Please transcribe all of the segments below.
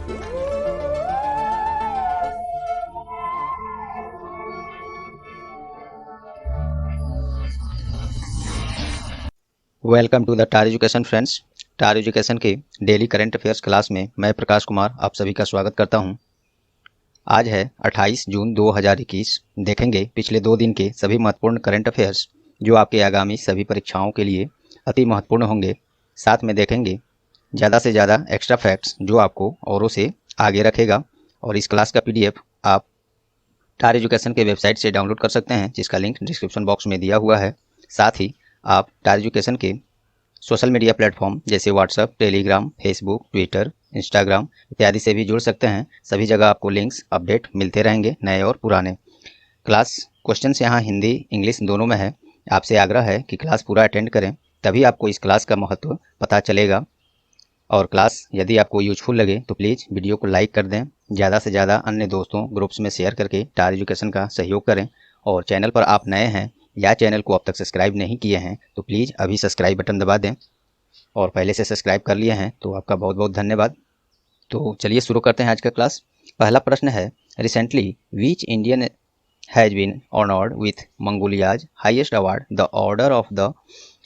Welcome to the Tar education friends. Tar education के daily current affairs class में मैं प्रकाश कुमार आप सभी का स्वागत करता हूं। आज है 28 जून 2021। देखेंगे पिछले 2 दिन के सभी महत्वपूर्ण करंट अफेयर्स जो आपके आगामी सभी परीक्षाओं के लिए अति महत्वपूर्ण होंगे। साथ में देखेंगे ज़्यादा से ज़्यादा एक्स्ट्रा फैक्ट्स जो आपको औरों से आगे रखेगा। और इस क्लास का PDF आप टार एजुकेशन के वेबसाइट से डाउनलोड कर सकते हैं, जिसका लिंक डिस्क्रिप्शन बॉक्स में दिया हुआ है। साथ ही आप टार एजुकेशन के सोशल मीडिया प्लेटफॉर्म जैसे WhatsApp, Telegram, Facebook, Twitter, Instagram इत्यादि से भी जुड़ सकते हैं। सभी जगह आपको लिंक्स अपडेट मिलते रहेंगे, नए और पुराने। क्लास क्वेश्चंस यहाँ हिंदी इंग्लिश दोनों में है। आपसे आग्रह है कि क्लास पूरा अटेंड करें, तभी आपको इस क्लास का महत्व पता चलेगा। और क्लास यदि आपको यूजफुल लगे तो प्लीज़ वीडियो को लाइक कर दें, ज़्यादा से ज़्यादा अन्य दोस्तों ग्रुप्स में शेयर करके टार एजुकेशन का सहयोग करें। और चैनल पर आप नए हैं या चैनल को अब तक सब्सक्राइब नहीं किए हैं तो प्लीज़ अभी सब्सक्राइब बटन दबा दें, और पहले से सब्सक्राइब कर लिए हैं तो आपका बहुत बहुत धन्यवाद। तो चलिए शुरू करते हैं आज का क्लास। पहला प्रश्न है, recently which Indian has been honoured with Mongolia's highest award the order of the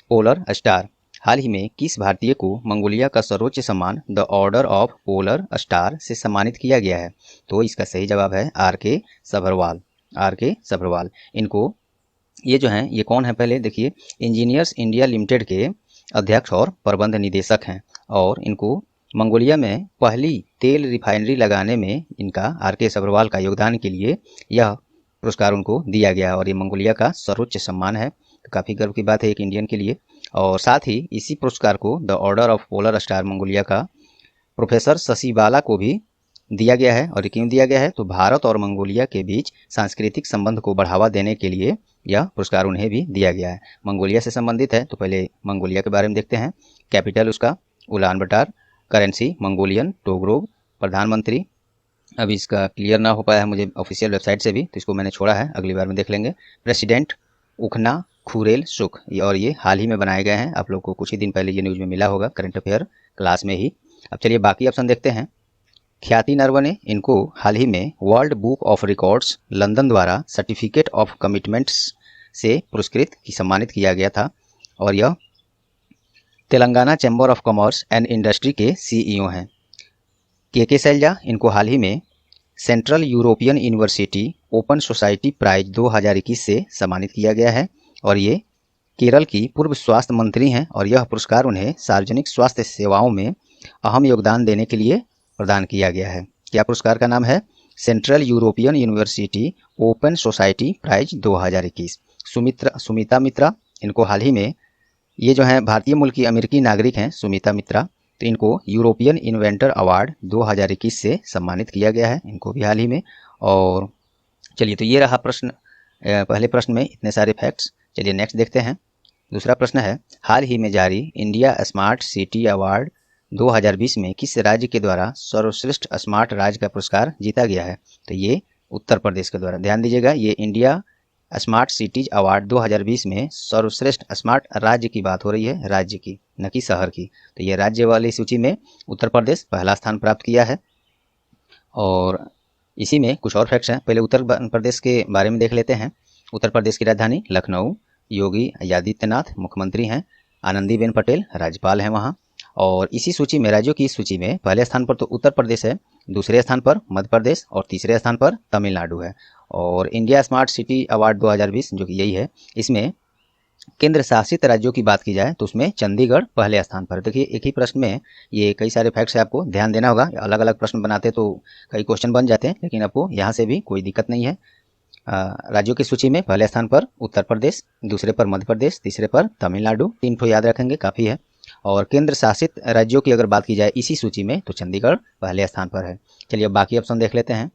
polar star. हाल ही में किस भारतीय को मंगोलिया का सर्वोच्च सम्मान the order of polar star से सम्मानित किया गया है? तो इसका सही जवाब है RK सभरवाल। RK सभरवाल। इनको ये जो हैं ये कौन है, पहले देखिए, इंजीनियर्स इंडिया लिमिटेड के अध्यक्ष और प्रबंध निदेशक हैं। और इनको मंगोलिया में पहली तेल रिफाइनरी लगाने में इनका RK सभरवाल का योगदान के लिए यह पुरस्कार उनको दिया गया। और ये मंगोलिया का सर्वोच्च सम्मान है, तो काफ़ी गर्व की बात है एक इंडियन के लिए। और साथ ही इसी पुरस्कार को the order of polar star Mongolia का प्रोफेसर शशिबाला को भी दिया गया है। और क्यों दिया गया है? तो भारत और मंगोलिया के बीच सांस्कृतिक संबंध को बढ़ावा देने के लिए यह पुरस्कार उन्हें भी दिया गया है। मंगोलिया से संबंधित है तो पहले मंगोलिया के बारे में देखते हैं। कैपिटल उसका उलान बटार, करेंसी मंगोलियन टोगरोग, प्रधानमंत्री अभी इसका क्लियर ना हो पाया है मुझे ऑफिशियल वेबसाइट से भी, तो इसको मैंने छोड़ा है, अगली बार में देख लेंगे। प्रेसिडेंट उखना खुरेल सुख, और ये हाल ही में बनाए गए हैं। आप लोग को कुछ ही दिन पहले ये न्यूज़ में मिला होगा करंट अफेयर क्लास में ही। अब चलिए बाकी ऑप्शन देखते हैं। ख्याति नरवणे, इनको हाल ही में World Book of Records London द्वारा सर्टिफिकेट ऑफ कमिटमेंट्स से पुरस्कृत सम्मानित किया गया था। और यह Telangana Chamber of Commerce and Industry के CEO हैं। KK शैलजा, इनको हाल ही में Central European university open society prize 2021 से सम्मानित किया गया है। और ये केरल की पूर्व स्वास्थ्य मंत्री हैं, और यह पुरस्कार उन्हें सार्वजनिक स्वास्थ्य सेवाओं में अहम योगदान देने के लिए प्रदान किया गया है। क्या पुरस्कार का नाम है? Central European university open society prize 2021। Sumita Mitra, इनको हाल ही में, ये जो हैं भारतीय मूल की अमेरिकी नागरिक हैं सुमिता मित्रा, तो इनको यूरोपियन इन्वेंटर अवार्ड 2021 से सम्मानित किया गया है, इनको भी हाल ही में। और चलिए, तो ये रहा प्रश्न, पहले प्रश्न में इतने सारे फैक्ट्स। चलिए नेक्स्ट देखते हैं। दूसरा प्रश्न है, हाल ही में जारी इंडिया स्मार्ट सिटी अवार्ड 2020 में किस राज्य के द्वारा सर्वश्रेष्ठ स्मार्ट राज्य का पुरस्कार जीता गया है? तो ये उत्तर प्रदेश के द्वारा। ध्यान दीजिएगा, ये इंडिया स्मार्ट सिटीज अवार्ड 2020 में सर्वश्रेष्ठ स्मार्ट राज्य की बात हो रही है, राज्य की, न कि शहर की। तो ये राज्य वाली सूची में उत्तर प्रदेश पहला स्थान प्राप्त किया है। और इसी में कुछ और फैक्ट्स हैं। पहले उत्तर प्रदेश के बारे में देख लेते हैं। उत्तर प्रदेश की राजधानी लखनऊ, योगी आदित्यनाथ मुख्यमंत्री हैं, आनंदीबेन पटेल राज्यपाल हैं वहाँ। और इसी सूची में, राज्यों की इस सूची में पहले स्थान पर तो उत्तर प्रदेश है, दूसरे स्थान पर मध्य प्रदेश और तीसरे स्थान पर तमिलनाडु है। और इंडिया स्मार्ट सिटी अवार्ड 2020 जो कि यही है, इसमें केंद्र शासित राज्यों की बात की जाए तो उसमें चंडीगढ़ पहले स्थान पर। देखिए एक ही प्रश्न में ये कई सारे फैक्ट्स है, आपको ध्यान देना होगा। अलग अलग प्रश्न बनाते तो कई क्वेश्चन बन जाते हैं, लेकिन आपको यहाँ से भी कोई दिक्कत नहीं है। राज्यों की सूची में पहले स्थान पर उत्तर प्रदेश, दूसरे पर मध्य प्रदेश, तीसरे पर तमिलनाडु। 3 ठो याद रखेंगे, काफ़ी है। और केंद्र शासित राज्यों की अगर बात की जाए इसी सूची में तो चंडीगढ़ पहले स्थान पर है। चलिए अब बाकी ऑप्शन देख लेते हैं।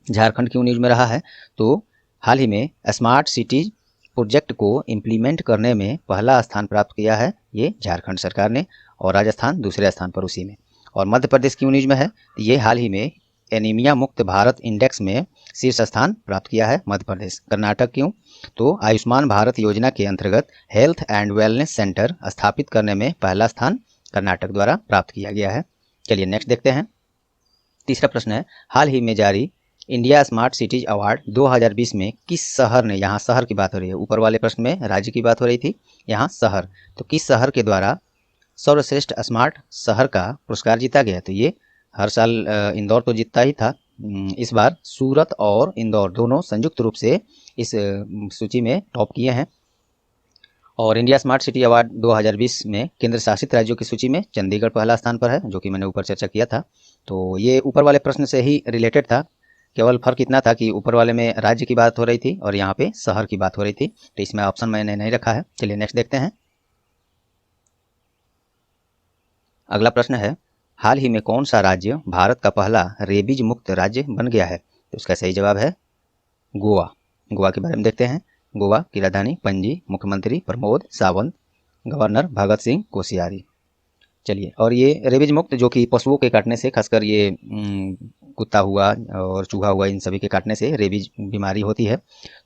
झारखंड क्यों न्यूज में रहा है? तो हाल ही में स्मार्ट सिटीज प्रोजेक्ट को इम्प्लीमेंट करने में पहला स्थान प्राप्त किया है ये झारखंड सरकार ने, और राजस्थान दूसरे स्थान पर उसी में। और मध्य प्रदेश क्यों न्यूज में है? ये हाल ही में एनीमिया मुक्त भारत इंडेक्स में शीर्ष स्थान प्राप्त किया है मध्य प्रदेश। कर्नाटक क्यों? तो आयुष्मान भारत योजना के अंतर्गत हेल्थ एंड वेलनेस सेंटर स्थापित करने में पहला स्थान कर्नाटक द्वारा प्राप्त किया गया है। चलिए नेक्स्ट देखते हैं। तीसरा प्रश्न है, हाल ही में जारी इंडिया स्मार्ट सिटीज अवार्ड 2020 में किस शहर ने, यहाँ शहर की बात हो रही है, ऊपर वाले प्रश्न में राज्य की बात हो रही थी, यहाँ शहर, तो किस शहर के द्वारा सर्वश्रेष्ठ स्मार्ट शहर का पुरस्कार जीता गया? तो ये हर साल इंदौर तो जीतता ही था, इस बार सूरत और इंदौर दोनों संयुक्त रूप से इस सूची में टॉप किए हैं। और इंडिया स्मार्ट सिटी अवार्ड 2020 में केंद्र शासित राज्यों की सूची में चंडीगढ़ पहला स्थान पर है, जो कि मैंने ऊपर चर्चा किया था। तो ये ऊपर वाले प्रश्न से ही रिलेटेड था, केवल फर्क इतना था कि ऊपर वाले में राज्य की बात हो रही थी और यहाँ पे शहर की बात हो रही थी, तो इसमें ऑप्शन मैंने नहीं रखा है। चलिए नेक्स्ट देखते हैं। अगला प्रश्न है, हाल ही में कौन सा राज्य भारत का पहला रेबीज मुक्त राज्य बन गया है? तो इसका सही जवाब है गोवा। गोवा के बारे में देखते हैं। गोवा की राजधानी पणजी, मुख्यमंत्री प्रमोद सावंत, गवर्नर भगत सिंह कोश्यारी। चलिए, और ये रेबीज मुक्त जो कि पशुओं के काटने से, खासकर ये कुत्ता हुआ और चूहा हुआ, इन सभी के काटने से रेबीज बीमारी होती है,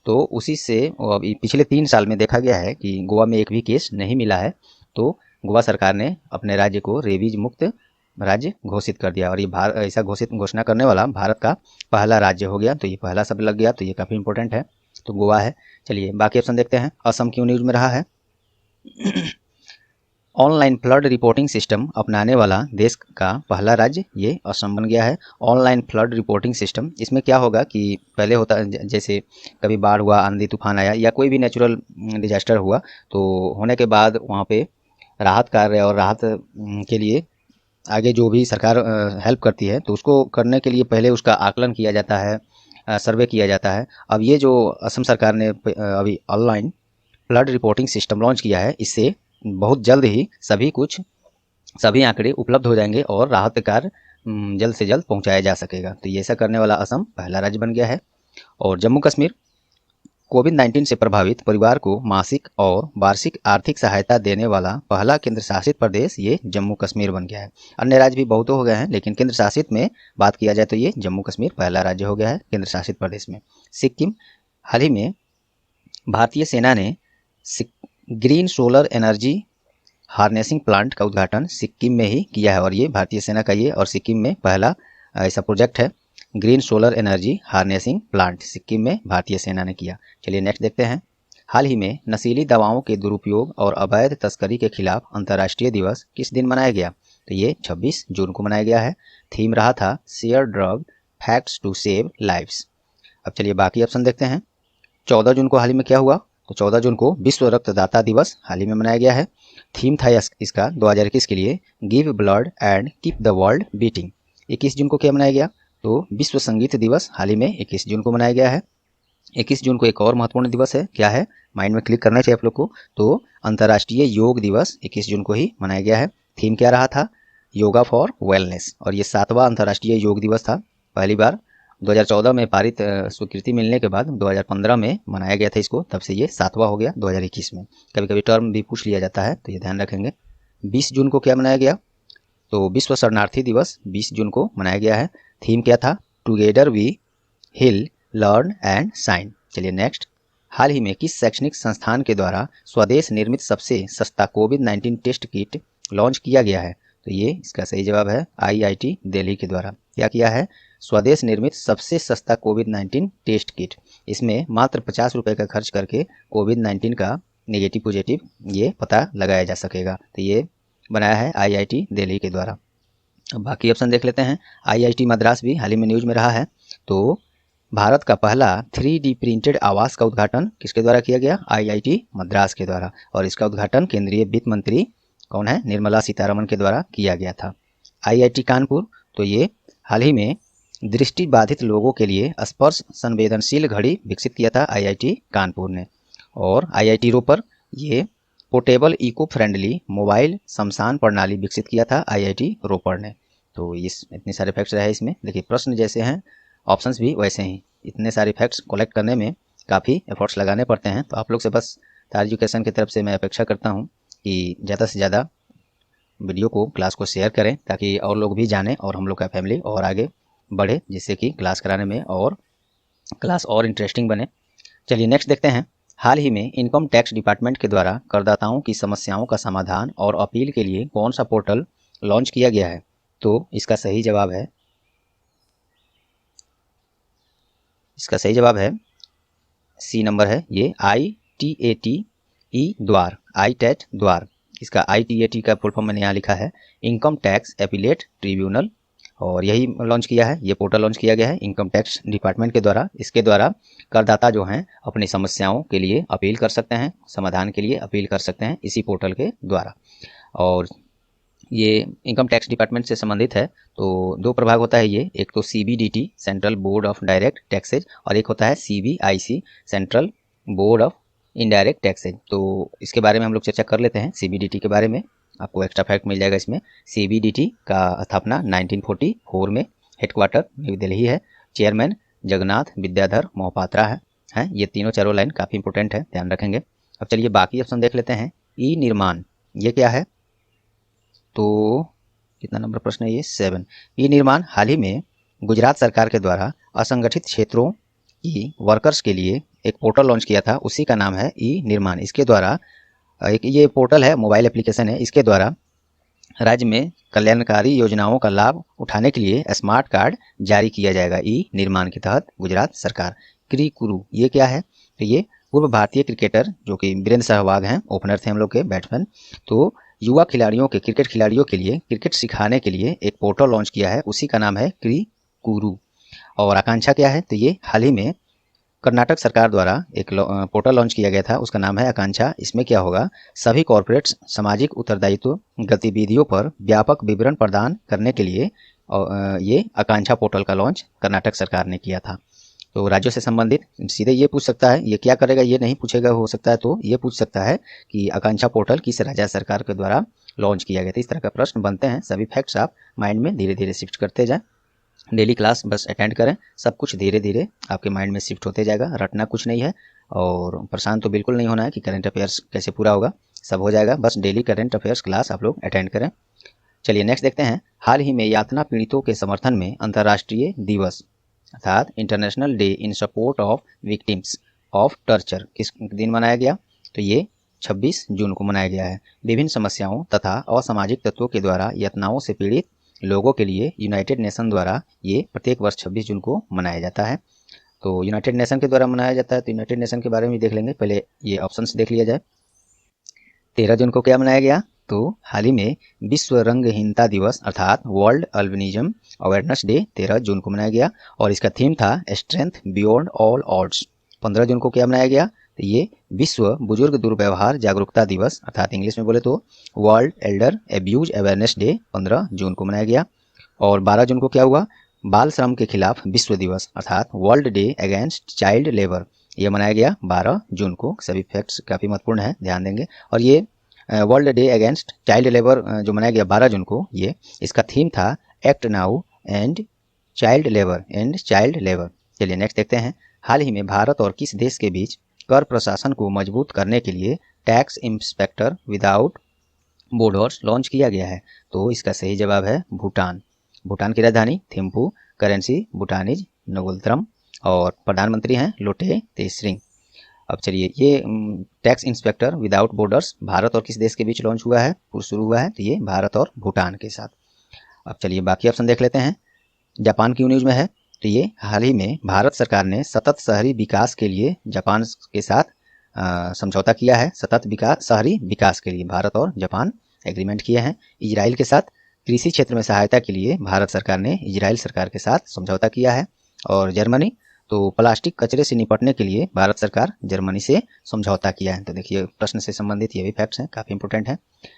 तो उसी से पिछले 3 साल में देखा गया है कि गोवा में एक भी केस नहीं मिला है। तो गोवा सरकार ने अपने राज्य को रेबीज मुक्त राज्य घोषित कर दिया और ये ऐसा घोषणा करने वाला भारत का पहला राज्य हो गया। तो ये पहला शब्द लग गया, तो ये काफ़ी इंपॉर्टेंट है, तो गोवा है। चलिए बाकी ऑप्शन देखते हैं। असम क्यों न्यूज में रहा है? ऑनलाइन फ्लड रिपोर्टिंग सिस्टम अपनाने वाला देश का पहला राज्य ये असम बन गया है। ऑनलाइन फ्लड रिपोर्टिंग सिस्टम, इसमें क्या होगा कि पहले होता, जैसे कभी बाढ़ हुआ, आंधी तूफान आया या कोई भी नेचुरल डिजास्टर हुआ, तो होने के बाद वहाँ पे राहत कार्य और राहत के लिए आगे जो भी सरकार हेल्प करती है, तो उसको करने के लिए पहले उसका आकलन किया जाता है, सर्वे किया जाता है। अब ये जो असम सरकार ने अभी online flood reporting system launch किया है, इससे बहुत जल्द ही सभी आंकड़े उपलब्ध हो जाएंगे और राहत कार्य जल्द से जल्द पहुंचाया जा सकेगा। तो ये ऐसा करने वाला असम पहला राज्य बन गया है। और जम्मू कश्मीर, कोविड-19 से प्रभावित परिवार को मासिक और वार्षिक आर्थिक सहायता देने वाला पहला केंद्र शासित प्रदेश ये जम्मू कश्मीर बन गया है। अन्य राज्य भी बहुत हो गए हैं, लेकिन केंद्र शासित में बात किया जाए तो ये जम्मू कश्मीर पहला राज्य हो गया है केंद्र शासित प्रदेश में। सिक्किम, हाल ही में भारतीय सेना ने green solar energy harnessing plant का उद्घाटन सिक्किम में ही किया है और ये भारतीय सेना का ये और सिक्किम में पहला ऐसा प्रोजेक्ट है। Green solar energy harnessing plant Sikkim में भारतीय सेना ने किया। चलिए नेक्स्ट देखते हैं। हाल ही में नशीली दवाओं के दुरुपयोग और अवैध तस्करी के खिलाफ अंतर्राष्ट्रीय दिवस किस दिन मनाया गया? तो ये 26 जून को मनाया गया है। थीम रहा था share drug facts to save lives. अब चलिए बाकी ऑप्शन देखते हैं। 14 जून को हाल ही में क्या हुआ? तो 14 जून को विश्व रक्तदाता दिवस हाल ही में मनाया गया है। थीम था इसका 2021 के लिए give blood and keep the world beating. 21 जून को क्या मनाया गया? तो विश्व संगीत दिवस हाल ही में 21 जून को मनाया गया है। 21 जून को एक और महत्वपूर्ण दिवस है, क्या है, माइंड में क्लिक करना चाहिए आप लोग को, तो अंतर्राष्ट्रीय योग दिवस 21 जून को ही मनाया गया है। थीम क्या रहा था? योगा फॉर वेलनेस, और ये 7वां अंतर्राष्ट्रीय योग दिवस था। पहली बार 2014 में पारित स्वीकृति मिलने के बाद 2015 में मनाया गया था इसको, तब से ये 7वां हो गया 2021 में। कभी कभी टर्म भी पूछ लिया जाता है, तो ये ध्यान रखेंगे। 20 जून को क्या मनाया गया? तो विश्व शरणार्थी दिवस 20 जून को मनाया गया है। थीम क्या था? Together we heal learn and shine. चलिए नेक्स्ट। हाल ही में किस शैक्षणिक संस्थान के द्वारा स्वदेश निर्मित सबसे सस्ता कोविड-19 टेस्ट किट लॉन्च किया गया है? तो ये इसका सही जवाब है IIT दिल्ली के द्वारा। क्या किया है? स्वदेश निर्मित सबसे सस्ता कोविड-19 टेस्ट किट। इसमें मात्र 50 रुपये का खर्च करके कोविड-19 का नेगेटिव पॉजिटिव ये पता लगाया जा सकेगा। तो ये बनाया है IIT दिल्ली के द्वारा। अब बाकी ऑप्शन देख लेते हैं। IIT मद्रास भी हाल ही में न्यूज में रहा है। तो भारत का पहला 3D प्रिंटेड आवास का उद्घाटन किसके द्वारा किया गया? IIT मद्रास के द्वारा, और इसका उद्घाटन केंद्रीय वित्त मंत्री कौन है? निर्मला सीतारमण के द्वारा किया गया था। IIT कानपुर, तो ये हाल ही में दृष्टि बाधित लोगों के लिए स्पर्श संवेदनशील घड़ी विकसित किया था IIT कानपुर ने। और IIT रोपर, ये पोर्टेबल इको फ्रेंडली मोबाइल शमशान प्रणाली विकसित किया था IIT रोपर ने। तो इतने सारे फैक्ट्स रहे इसमें। देखिए प्रश्न जैसे हैं, ऑप्शंस भी वैसे ही। इतने सारे फैक्ट्स कलेक्ट करने में काफ़ी एफर्ट्स लगाने पड़ते हैं। तो आप लोग से बस तार एजुकेशन की तरफ से मैं अपेक्षा करता हूँ कि ज़्यादा से ज़्यादा वीडियो को, क्लास को शेयर करें, ताकि और लोग भी जानें और हम लोग का फैमिली और आगे बढ़े, जिससे कि क्लास कराने में और क्लास और इंटरेस्टिंग बने। चलिए नेक्स्ट देखते हैं। हाल ही में इनकम टैक्स डिपार्टमेंट के द्वारा करदाताओं की समस्याओं का समाधान और अपील के लिए कौन सा पोर्टल लॉन्च किया गया है? तो इसका सही जवाब है इसका सही जवाब है सी नंबर है, ये ITAT द्वार, ITAT द्वार। इसका ITAT का फुल फॉर्म मैंने यहाँ लिखा है, इनकम टैक्स एपिलेट ट्रिब्यूनल, और यही लॉन्च किया है, ये पोर्टल लॉन्च किया गया है इनकम टैक्स डिपार्टमेंट के द्वारा। इसके द्वारा करदाता जो हैं अपनी समस्याओं के लिए अपील कर सकते हैं, समाधान के लिए अपील कर सकते हैं इसी पोर्टल के द्वारा। और ये इनकम टैक्स डिपार्टमेंट से संबंधित है, तो दो प्रभाग होता है ये, एक तो CBDT central board of direct taxes, और एक होता है CBIC central board of indirect taxes. तो इसके बारे में हम लोग चर्चा कर लेते हैं। CBDT के बारे में आपको एक्स्ट्रा फैक्ट मिल जाएगा इसमें। CBDT का स्थापना 1944 में, हेडक्वार्टर न्यू दिल्ली है, चेयरमैन जगन्नाथ विद्याधर मोहपात्रा है। ये तीनों चारों लाइन काफ़ी इंपॉर्टेंट है, ध्यान रखेंगे। अब चलिए बाकी ऑप्शन देख लेते हैं। ई निर्माण, ये क्या है? तो कितना नंबर प्रश्न है ये? 7। ई निर्माण हाल ही में गुजरात सरकार के द्वारा असंगठित क्षेत्रों की वर्कर्स के लिए एक पोर्टल लॉन्च किया था, उसी का नाम है ई निर्माण। इसके द्वारा एक ये पोर्टल है, मोबाइल एप्लीकेशन है, इसके द्वारा राज्य में कल्याणकारी योजनाओं का लाभ उठाने के लिए स्मार्ट कार्ड जारी किया जाएगा ई निर्माण के तहत गुजरात सरकार। क्रीकुरु, ये क्या है? तो ये पूर्व भारतीय क्रिकेटर जो कि वीरेंद्र सहवाग हैं, ओपनर थे हम लोग के, बैट्समैन, तो युवा खिलाड़ियों के, क्रिकेट खिलाड़ियों के लिए क्रिकेट सिखाने के लिए एक पोर्टल लॉन्च किया है, उसी का नाम है क्रीकुरु। और आकांक्षा क्या है? तो ये हाल ही में कर्नाटक सरकार द्वारा एक पोर्टल लॉन्च किया गया था, उसका नाम है आकांक्षा। इसमें क्या होगा? सभी कॉर्पोरेट सामाजिक उत्तरदायित्व गतिविधियों पर व्यापक विवरण प्रदान करने के लिए ये आकांक्षा पोर्टल का लॉन्च कर्नाटक सरकार ने किया था। तो राज्यों से संबंधित सीधे ये पूछ सकता है, ये क्या करेगा ये नहीं पूछेगा, हो सकता है तो ये पूछ सकता है कि आकांक्षा पोर्टल किस राज्य सरकार के द्वारा लॉन्च किया गया था। इस तरह का प्रश्न बनते हैं। सभी फैक्ट्स आप माइंड में धीरे धीरे शिफ्ट करते जाएं। डेली क्लास बस अटेंड करें, सब कुछ धीरे धीरे आपके माइंड में शिफ्ट होते जाएगा। रटना कुछ नहीं है, और परेशान तो बिल्कुल नहीं होना है कि करंट अफेयर्स कैसे पूरा होगा, सब हो जाएगा। बस डेली करंट अफेयर्स क्लास आप लोग अटेंड करें। चलिए नेक्स्ट देखते हैं। हाल ही में यातना पीड़ितों के समर्थन में अंतर्राष्ट्रीय दिवस अर्थात international day in support of victims of torture किस दिन मनाया गया? तो ये 26 जून को मनाया गया है। विभिन्न समस्याओं तथा असामाजिक तत्वों के द्वारा यातनाओं से पीड़ित लोगों के लिए यूनाइटेड नेशन द्वारा ये प्रत्येक वर्ष 26 जून को मनाया जाता है। तो यूनाइटेड नेशन के द्वारा मनाया जाता है, तो यूनाइटेड नेशन के बारे में देख लेंगे। पहले ये ऑप्शंस देख लिया जाए। 13 जून को क्या मनाया गया? तो हाल ही में विश्व रंगहीनता दिवस अर्थात वर्ल्ड अल्बिनिज्म अवेयरनेस डे 13 जून को मनाया गया, और इसका थीम था स्ट्रेंथ बियॉन्ड ऑल ऑड्स। 15 जून को क्या मनाया गया? तो ये विश्व बुजुर्ग दुर्व्यवहार जागरूकता दिवस अर्थात इंग्लिश में बोले तो world Elder abuse awareness day 15 जून को मनाया गया। और 12 जून को क्या हुआ? बाल श्रम के खिलाफ विश्व दिवस अर्थात world day against child labour, ये मनाया गया 12 जून को। सभी फैक्ट्स काफ़ी महत्वपूर्ण है, ध्यान देंगे। और ये world day against child labour जो मनाया गया 12 जून को, ये इसका थीम था act now and child labour. चलिए नेक्स्ट देखते हैं। हाल ही में भारत और किस देश के बीच कर प्रशासन को मजबूत करने के लिए tax inspector without borders launch किया गया है? तो इसका सही जवाब है भूटान। भूटान की राजधानी थिम्पू, करेंसी भूटानीज नगोलत्रम, और प्रधानमंत्री हैं लोटे तेसरिंग। अब चलिए ये tax inspector without borders Bharat और किस देश के बीच लॉन्च हुआ है, शुरू हुआ है? तो ये भारत और भूटान के साथ। अब चलिए बाकी ऑप्शन देख लेते हैं। जापान क्यों न्यूज में है? तो ये हाल ही में भारत सरकार ने सतत शहरी विकास के लिए जापान के साथ समझौता किया है। सतत विकास, शहरी विकास के लिए भारत और जापान एग्रीमेंट किए हैं। इजराइल के साथ कृषि क्षेत्र में सहायता के लिए भारत सरकार ने इजराइल सरकार के साथ समझौता किया है। और जर्मनी, तो प्लास्टिक कचरे से निपटने के लिए भारत सरकार जर्मनी से समझौता किया है। तो देखिए प्रश्न से संबंधित ये भी फैक्ट्स हैं, काफ़ी इंपॉर्टेंट हैं।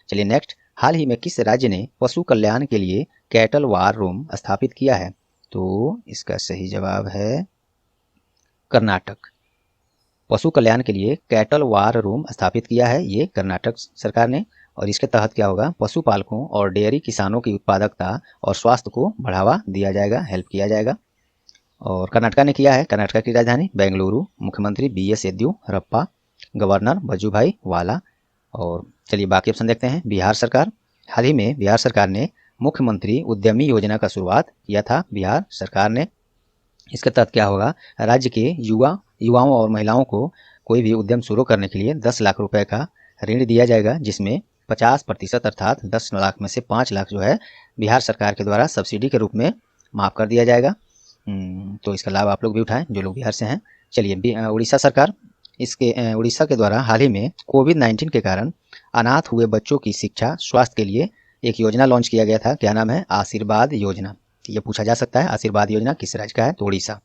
चलिए नेक्स्ट। हाल ही में किस राज्य ने पशु कल्याण के लिए कैटल वार रूम स्थापित किया है? तो इसका सही जवाब है कर्नाटक। पशु कल्याण के लिए कैटल वार रूम स्थापित किया है ये कर्नाटक सरकार ने, और इसके तहत क्या होगा? पशुपालकों और डेयरी किसानों की उत्पादकता और स्वास्थ्य को बढ़ावा दिया जाएगा, हेल्प किया जाएगा। और कर्नाटक ने किया है। कर्नाटक की राजधानी बेंगलुरु, मुख्यमंत्री BS येदियुरप्पा, गवर्नर वजुभाई वाला। और चलिए बाकी ऑप्शन देखते हैं। बिहार सरकार, हाल ही में बिहार सरकार ने मुख्यमंत्री उद्यमी योजना का शुरुआत किया था बिहार सरकार ने। इसके तहत क्या होगा? राज्य के युवाओं और महिलाओं को कोई भी उद्यम शुरू करने के लिए 10 लाख रुपए का ऋण दिया जाएगा, जिसमें 50% अर्थात 10 लाख में से 5 लाख जो है बिहार सरकार के द्वारा सब्सिडी के रूप में माफ कर दिया जाएगा। तो इसका लाभ आप लोग भी उठाएं जो लोग बिहार से हैं। चलिए, उड़ीसा सरकार उड़ीसा के द्वारा हाल ही में कोविड-19 के कारण अनाथ हुए बच्चों की शिक्षा स्वास्थ्य के लिए एक योजना लॉन्च किया गया था। क्या नाम है? आशीर्वाद योजना। ये पूछा जा सकता है, आशीर्वाद योजना किस राज्य का है? तो उड़ीसा।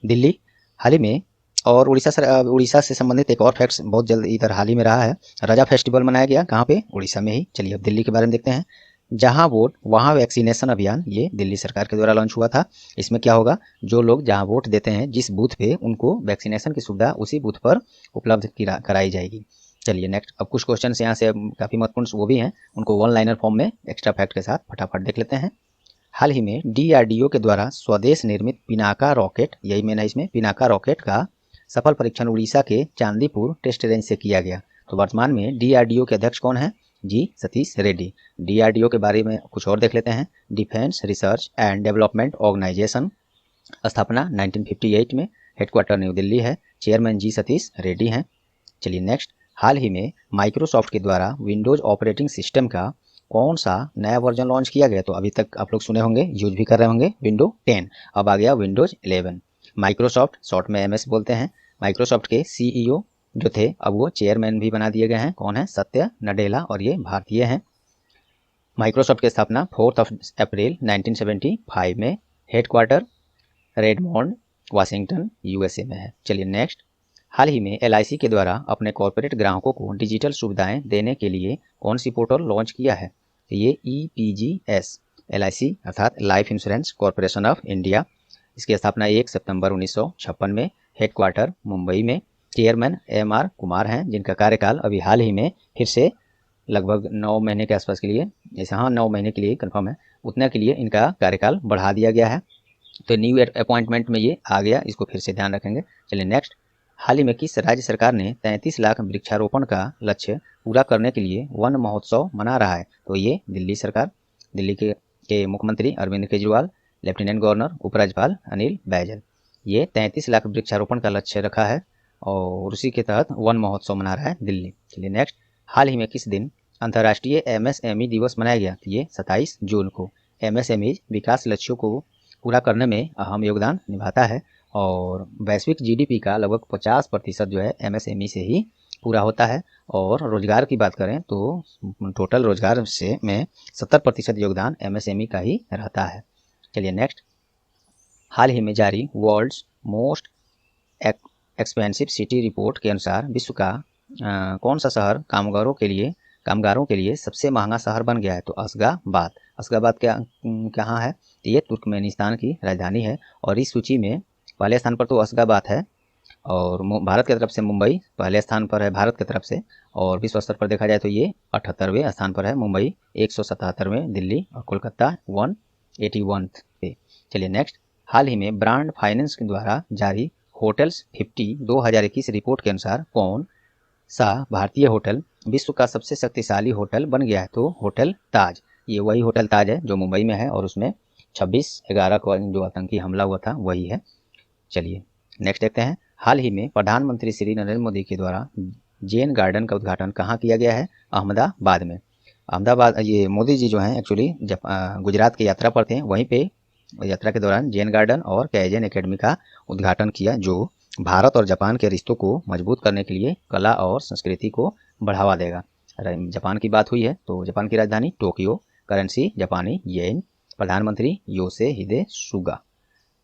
दिल्ली हाल ही में, और उड़ीसा से संबंधित एक और फैक्ट्स बहुत जल्द इधर हाल ही में रहा है, रजा फेस्टिवल मनाया गया। कहाँ पे? उड़ीसा में ही। चलिए अब दिल्ली के बारे में देखते हैं। जहां वोट वहां वैक्सीनेशन अभियान, ये दिल्ली सरकार के द्वारा लॉन्च हुआ था। इसमें क्या होगा, जो लोग जहां वोट देते हैं जिस बूथ पे, उनको वैक्सीनेशन की सुविधा उसी बूथ पर उपलब्ध कराई जाएगी। चलिए नेक्स्ट, अब कुछ क्वेश्चन यहाँ से काफ़ी महत्वपूर्ण वो भी हैं, उनको वन लाइनर फॉर्म में एक्स्ट्रा फैक्ट के साथ फटाफट देख लेते हैं। हाल ही में DRDO के द्वारा स्वदेश निर्मित पिनाका रॉकेट, यही मैंने इसमें पिनाका रॉकेट का सफल परीक्षण उड़ीसा के चांदीपुर टेस्ट रेंज से किया गया। तो वर्तमान में DRDO के अध्यक्ष कौन है? जी सतीश रेड्डी। DRDO के बारे में कुछ और देख लेते हैं। Defence Research and Development Organisation, स्थापना 1958 में, हेडक्वार्टर न्यू दिल्ली है, चेयरमैन जी सतीश रेड्डी हैं। चलिए नेक्स्ट, हाल ही में माइक्रोसॉफ्ट के द्वारा विंडोज ऑपरेटिंग सिस्टम का कौन सा नया वर्जन लॉन्च किया गया? तो अभी तक आप लोग सुने होंगे, यूज भी कर रहे होंगे, विंडो 10, अब आ गया विंडोज 11। माइक्रोसॉफ्ट, शॉर्ट में MS बोलते हैं। माइक्रोसॉफ्ट के CEO जो थे, अब वो चेयरमैन भी बना दिए गए हैं। कौन है? सत्य नडेला, और ये भारतीय हैं। माइक्रोसॉफ्ट की स्थापना 4 अप्रैल 1975 में, हेडक्वार्टर रेडमोंड वाशिंगटन USA में है। चलिए नेक्स्ट, हाल ही में LIC के द्वारा अपने कॉर्पोरेट ग्राहकों को डिजिटल सुविधाएं देने के लिए कौन सी पोर्टल लॉन्च किया है? तो ये EPGS, LIC अर्थात life insurance corporation of India, इसकी स्थापना 1 सितंबर 1956 में, हेडक्वार्टर मुंबई में, चेयरमैन MR कुमार हैं, जिनका कार्यकाल अभी हाल ही में फिर से लगभग 9 महीने के आसपास के लिए, जैसे 9 महीने के लिए कंफर्म है, उतना के लिए इनका कार्यकाल बढ़ा दिया गया है। तो न्यू अपॉइंटमेंट में ये आ गया, इसको फिर से ध्यान रखेंगे। चलिए नेक्स्ट, हाल ही में किस राज्य सरकार ने 33 लाख वृक्षारोपण का लक्ष्य पूरा करने के लिए वन महोत्सव मना रहा है? तो ये दिल्ली सरकार। दिल्ली के मुख्यमंत्री अरविंद केजरीवाल, लेफ्टिनेंट गवर्नर उपराज्यपाल अनिल बैजल, ये 33 लाख वृक्षारोपण का लक्ष्य रखा है और उसी के तहत वन महोत्सव मना रहा है दिल्ली। चलिए नेक्स्ट, हाल ही में किस दिन अंतर्राष्ट्रीय MSME दिवस मनाया गया? तो ये 27 जून को। MSME विकास लक्ष्यों को पूरा करने में अहम योगदान निभाता है और वैश्विक GDP का लगभग 50% जो है MSME से ही पूरा होता है। और रोजगार की बात करें तो टोटल रोजगार से में 70% योगदान MSME का ही रहता है। चलिए नेक्स्ट, हाल ही में जारी world's most expensive city report के अनुसार विश्व का कौन सा शहर कामगारों के लिए सबसे महंगा शहर बन गया है? तो अशगाबाद। अशगाबाद कहाँ है? तो ये तुर्कमेनिस्तान की राजधानी है और इस सूची में पहले स्थान पर तो अशगाबाद है, और भारत की तरफ से मुंबई पहले स्थान पर है भारत की तरफ से, और विश्व स्तर पर देखा जाए तो ये 78वें स्थान पर है मुंबई, 177वें दिल्ली, और कोलकाता 181 पे। चलिए नेक्स्ट, हाल ही में ब्रांड फाइनेंस के द्वारा जारी होटल्स 50 2021 रिपोर्ट के अनुसार कौन सा भारतीय होटल विश्व का सबसे शक्तिशाली होटल बन गया है? तो होटल ताज। ये वही होटल ताज है जो मुंबई में है और उसमें 26/11 को जो आतंकी हमला हुआ था वही है। चलिए नेक्स्ट देखते हैं, हाल ही में प्रधानमंत्री श्री नरेंद्र मोदी के द्वारा जैन गार्डन का उद्घाटन कहाँ किया गया है? अहमदाबाद में। अहमदाबाद, ये मोदी जी जो हैं एक्चुअली जब गुजरात की यात्रा पर थे, वहीं पे यात्रा के दौरान जैन गार्डन और कैजन एकेडमी का उद्घाटन किया, जो भारत और जापान के रिश्तों को मजबूत करने के लिए कला और संस्कृति को बढ़ावा देगा। जापान की बात हुई है तो जापान की राजधानी टोक्यो, करेंसी जापानी येन, प्रधानमंत्री योशिहिदे सुगा।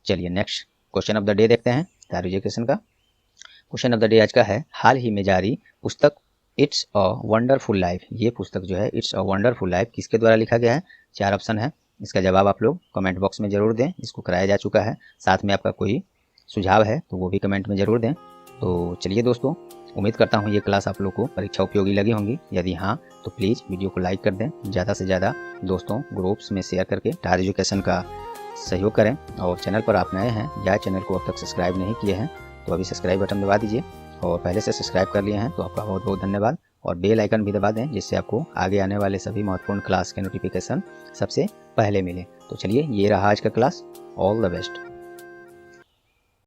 चलिए next question of the day देखते हैं हायर एजुकेशन का। क्वेश्चन ऑफ द डे आज का है, हाल ही में जारी पुस्तक इट्स अ वंडरफुल लाइफ, ये पुस्तक जो है इट्स अ वंडरफुल लाइफ किसके द्वारा लिखा गया है? 4 ऑप्शन है, इसका जवाब आप लोग कमेंट बॉक्स में जरूर दें। इसको कराया जा चुका है, साथ में आपका कोई सुझाव है तो वो भी कमेंट में ज़रूर दें। तो चलिए दोस्तों, उम्मीद करता हूँ ये क्लास आप लोग को परीक्षा उपयोगी लगी होंगी। यदि हाँ तो प्लीज़ वीडियो को लाइक कर दें, ज़्यादा से ज़्यादा दोस्तों ग्रुप्स में शेयर करके हायर एजुकेशन का सहयोग करें। और चैनल पर आप नए हैं या चैनल को अब तक सब्सक्राइब नहीं किए हैं तो अभी सब्सक्राइब बटन दबा दीजिए, और पहले से सब्सक्राइब कर लिए हैं तो आपका बहुत बहुत धन्यवाद। और बेल आइकन भी दबा दें जिससे आपको आगे आने वाले सभी महत्वपूर्ण क्लास के नोटिफिकेशन सबसे पहले मिले। तो चलिए, ये रहा आज का क्लास। All the best.